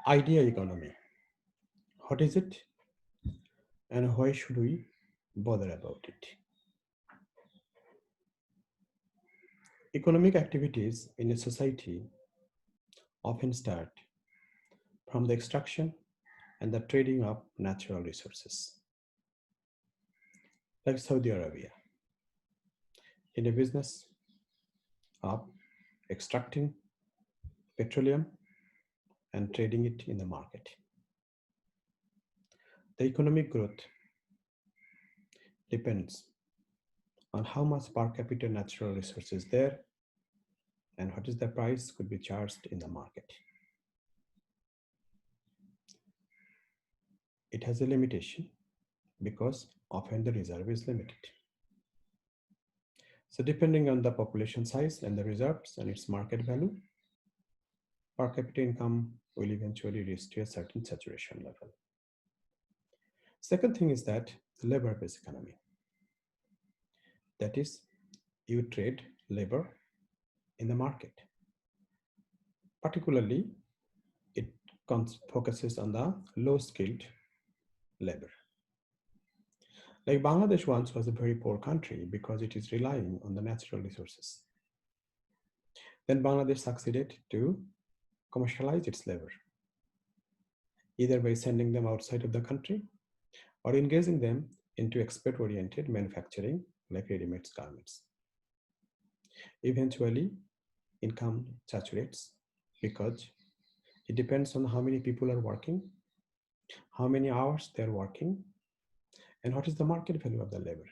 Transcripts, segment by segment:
Idea economy. What is it and why should we bother about it? Economic activities in a society often start from the extraction and the trading of natural resources. Like Saudi Arabia, in a business of extracting petroleum and trading it in the market. The economic growth depends on how much per capita natural resources there and what is the price could be charged in the market. It has a limitation because often the reserve is limited. So depending on the population size and the reserves and its market value, per capita income will eventually reach to a certain saturation level. Second thing is that labor-based economy. That is, you trade labor in the market. Particularly, it focuses on the low-skilled labor. Like Bangladesh once was a very poor country because it is relying on the natural resources. Then Bangladesh succeeded to commercialize its labor, either by sending them outside of the country or engaging them into export-oriented manufacturing like ready-made garments. Eventually, income saturates because it depends on how many people are working, how many hours they're working, and what is the market value of the labor,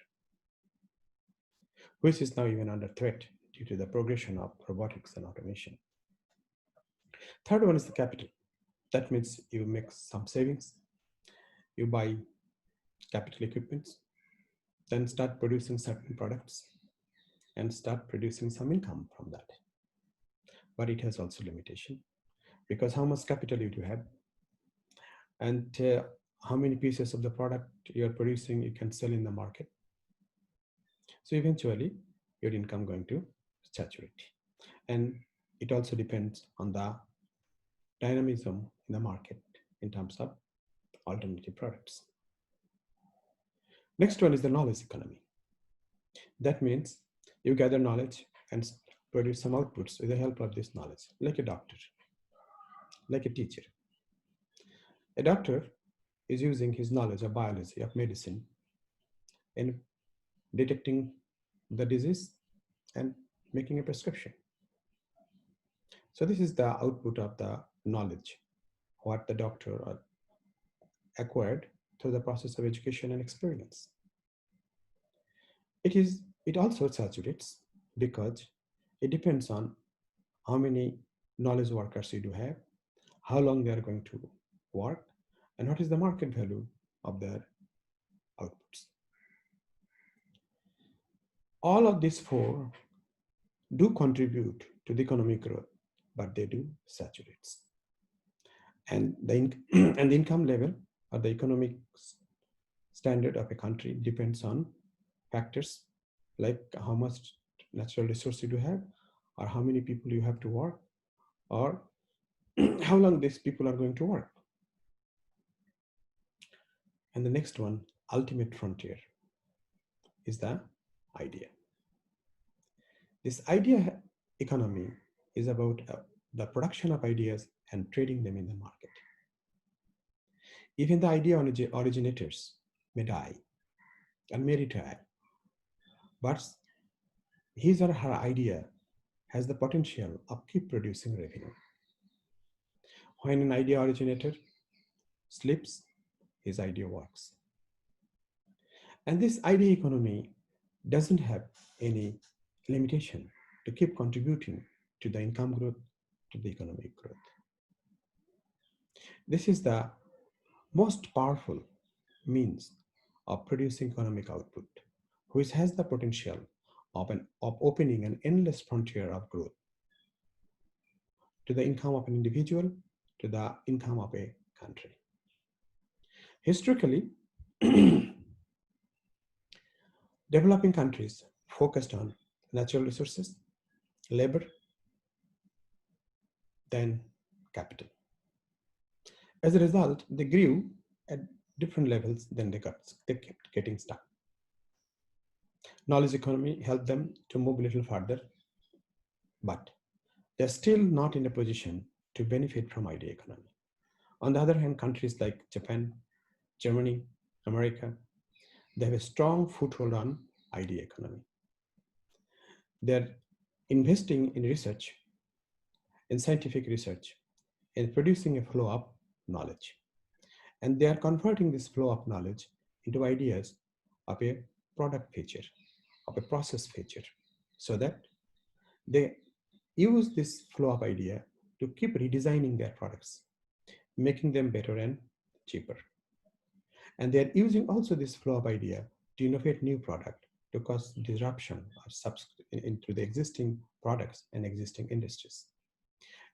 which is now even under threat due to the progression of robotics and automation. Third one is the capital. That means you make some savings, you buy capital equipments, then start producing certain products and start producing some income from that. But it has also limitation because how much capital you do have and how many pieces of the product you're producing you can sell in the market. So eventually your income going to saturate. And it also depends on the dynamism in the market in terms of alternative products. Next one is the knowledge economy. That means you gather knowledge and produce some outputs with the help of this knowledge, like a doctor, like a teacher. A doctor is using his knowledge of biology, of medicine, in detecting the disease and making a prescription. So this is the output of the knowledge, what the doctor acquired through the process of education and experience. It also saturates because it depends on how many knowledge workers you do have, how long they are going to work, and what is the market value of their outputs. All of these four do contribute to the economic growth, but they do saturate. And the income level or the economic standard of a country depends on factors like how much natural resource you do have, or how many people you have to work, or how long these people are going to work. And the next one, ultimate frontier, is the idea. This idea economy is about the production of ideas and trading them in the market. Even the idea originators may die and may retire, but his or her idea has the potential of keep producing revenue. When an idea originator sleeps, his idea works. And this idea economy doesn't have any limitation to keep contributing to the income growth, to the economic growth. This is the most powerful means of producing economic output, which has the potential of opening an endless frontier of growth to the income of an individual, to the income of a country. Historically, developing countries focused on natural resources, labor, then capital. As a result, they grew at different levels, then they kept getting stuck. Knowledge economy helped them to move a little further, but they're still not in a position to benefit from idea economy. On the other hand, countries like Japan, Germany, America, they have a strong foothold on idea economy. They're investing in research, in scientific research, in producing a flow of knowledge. And they are converting this flow of knowledge into ideas of a product feature, of a process feature, so that they use this flow of idea to keep redesigning their products, making them better and cheaper. And they are using also this flow of idea to innovate new product to cause disruption or into the existing products and existing industries.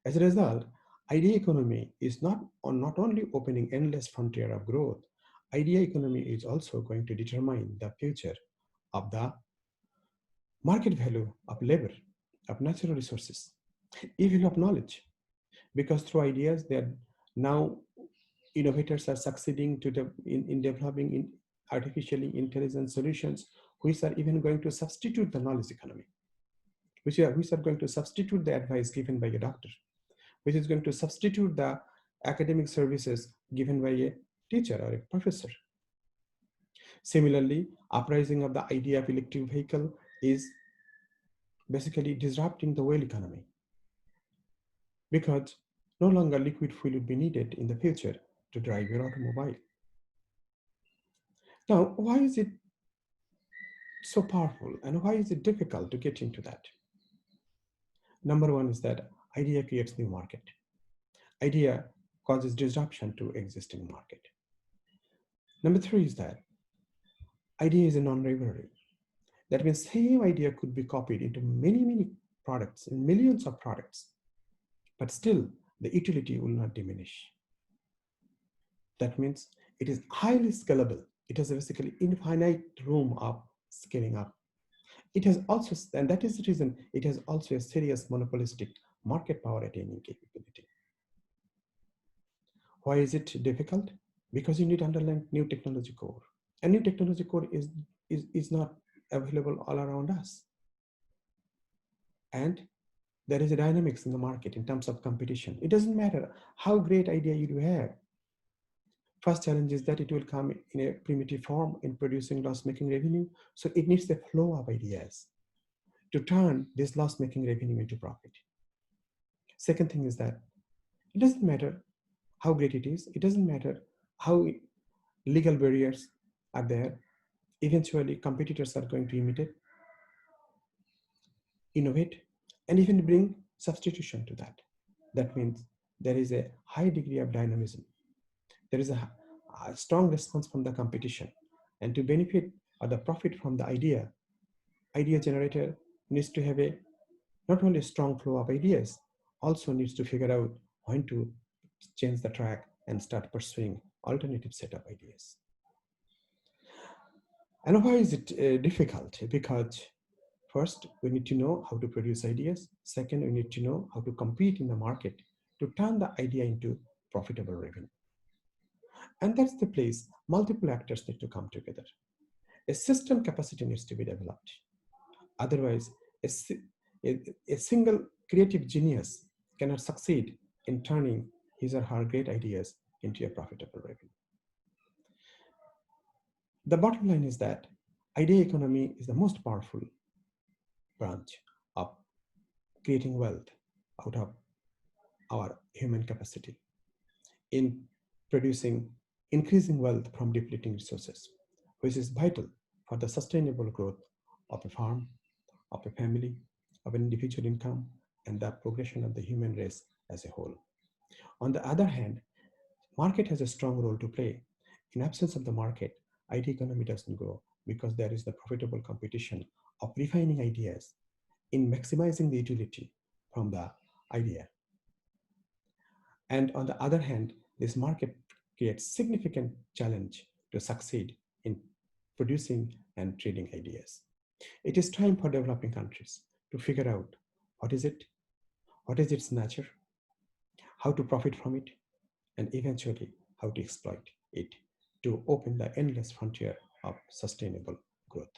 As a result, idea economy is not only opening endless frontier of growth, idea economy is also going to determine the future of the market value of labor, of natural resources, even of knowledge. Because through ideas, that now innovators are succeeding in developing artificially intelligent solutions, which are even going to substitute the knowledge economy, which are going to substitute the advice given by a doctor, which is going to substitute the academic services given by a teacher or a professor. Similarly, uprising of the idea of electric vehicle is basically disrupting the oil economy, because no longer liquid fuel would be needed in the future to drive your automobile. Now, why is it so powerful and why is it difficult to get into that? Number one is that idea creates new market. Idea causes disruption to existing market. Number three is that idea is a non-rivalry. That means same idea could be copied into many products, in millions of products, but still the utility will not diminish. That means it is highly scalable. It has a basically infinite room of scaling up. It has also, and that is the reason, it has also a serious monopolistic market power attaining capability. Why is it difficult? Because you need underlying new technology core. And new technology core is not available all around us. And there is a dynamics in the market in terms of competition. It doesn't matter how great idea you do have. First challenge is that it will come in a primitive form in producing loss-making revenue. So it needs a flow of ideas to turn this loss-making revenue into profit. Second thing is that it doesn't matter how great it is. It doesn't matter how legal barriers are there. Eventually, competitors are going to imitate, innovate, and even bring substitution to that. That means there is a high degree of dynamism. There is a strong response from the competition. And to benefit or the profit from the idea generator needs to have a not only a strong flow of ideas, also needs to figure out when to change the track and start pursuing alternative set of ideas. And why is it difficult? Because first, we need to know how to produce ideas. Second, we need to know how to compete in the market to turn the idea into profitable revenue. And that's the place multiple actors need to come together. A system capacity needs to be developed. Otherwise, a single creative genius cannot succeed in turning his or her great ideas into a profitable revenue. The bottom line is that idea economy is the most powerful branch of creating wealth out of our human capacity in producing increasing wealth from depleting resources, which is vital for the sustainable growth of a farm, of a family, of an individual income, and the progression of the human race as a whole. On the other hand, market has a strong role to play. In absence of the market, idea economy doesn't grow because there is the profitable competition of refining ideas in maximizing the utility from the idea. And on the other hand, this market creates significant challenge to succeed in producing and trading ideas. It is time for developing countries to figure out what is it, what is its nature, how to profit from it, and eventually how to exploit it to open the endless frontier of sustainable growth.